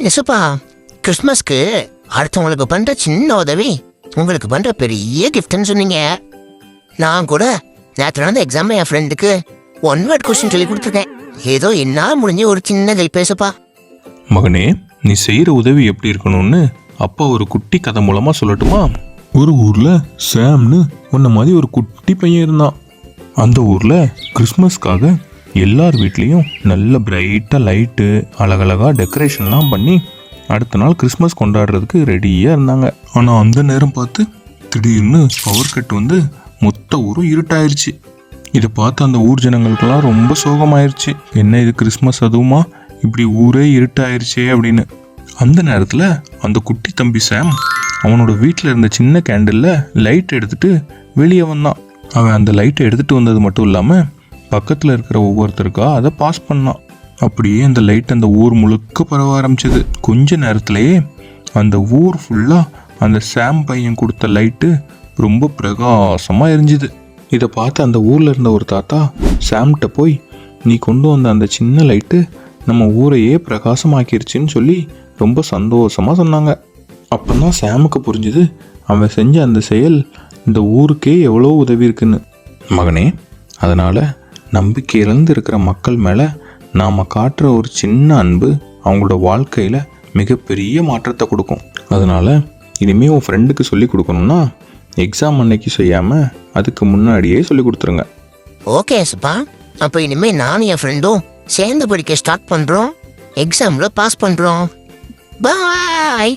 எசப்பா, கிறிஸ்மஸ்க்கு அடுத்தவங்களுக்கு பண்ற சின்ன உதவி உங்களுக்கு பண்ற பெரிய கிஃப்ட்னு சொன்னீங்க. நான் கூட நேற்று நடந்த எக்ஸாம்ல என் ஃப்ரெண்டுக்கு 1 வேர்ட் கொஸ்டின் சொல்லி கொடுத்துருக்கேன். ஏதோ என்னால் முடிஞ்ச ஒரு சின்ன ஹெல்ப் பேசப்பா. மகனே, நீ செய்யற உதவி எப்படி இருக்கணும்னு அப்பா ஒரு குட்டி கதை மூலமா சொல்லட்டுமா? ஒரு ஊர்ல சாம்னு உன்ன மாதிரி ஒரு குட்டி பையன் இருந்தான். அந்த ஊர்ல கிறிஸ்மஸ்க்காக எல்லார் வீட்லேயும் நல்ல பிரைட்டாக லைட்டு அழகழகாக டெக்கரேஷன்லாம் பண்ணி அடுத்த நாள் கிறிஸ்மஸ் கொண்டாடுறதுக்கு ரெடியாக இருந்தாங்க. ஆனால் அந்த நேரம் பார்த்து திடீர்னு பவர் கட் வந்து மொத்த ஊரும் இருட்டாயிருச்சு. இதை பார்த்து அந்த ஊர் ஜனங்களுக்கெல்லாம் ரொம்ப சோகமாயிருச்சு. என்ன இது கிறிஸ்மஸ் அதுவுமா, இப்படி ஊரே இருட்டாயிருச்சே அப்படின்னு. அந்த நேரத்தில் அந்த குட்டி தம்பி சாம் அவனோட வீட்டில் இருந்த சின்ன கேண்டிலில் லைட் எடுத்துகிட்டு வெளியே வந்தான். அவன் அந்த லைட்டை எடுத்துகிட்டு வந்தது மட்டும் இல்லாமல் பக்கத்தில் இருக்கிற ஒவ்வொருத்தருக்கா அதை பாஸ் பண்ணான். அப்படியே அந்த லைட் அந்த ஊர் முழுக்க பரவ ஆரம்பிச்சது. கொஞ்ச நேரத்திலேயே அந்த ஊர் ஃபுல்லாக அந்த சாம் பையன் கொடுத்த லைட்டு ரொம்ப பிரகாசமாக எரிஞ்சுது. இதை பார்த்து அந்த ஊரில் இருந்த ஒரு தாத்தா சாம்கிட்ட போய், நீ கொண்டு வந்த அந்த சின்ன லைட்டு நம்ம ஊரையே பிரகாசமாக்கிருச்சுன்னு சொல்லி ரொம்ப சந்தோஷமாக சொன்னாங்க. அப்போ தான் சாமுக்கு புரிஞ்சுது அவன் செஞ்ச அந்த செயல் இந்த ஊருக்கே எவ்வளோ உதவி இருக்குன்னு. மகனே, அதனால் நம்பிக்கை இழந்து இருக்கிற மக்கள் மேலே நாம் காட்டுற ஒரு சின்ன அன்பு அவங்களோட வாழ்க்கையில் மிகப்பெரிய மாற்றத்தை கொடுக்கும். அதனால் இனிமேல் உன் ஃப்ரெண்டுக்கு சொல்லி கொடுக்கணும்னா எக்ஸாம் அன்னைக்கு செய்யாமல் அதுக்கு முன்னாடியே சொல்லி கொடுத்துருங்க. ஓகே எசப்பா, அப்போ இனிமேல் நானும் என் ஃப்ரெண்டும் சேர்ந்து படிக்க ஸ்டார்ட் பண்ணுறோம். எக்ஸாமில் பாஸ் பண்ணுறோம். பாய்.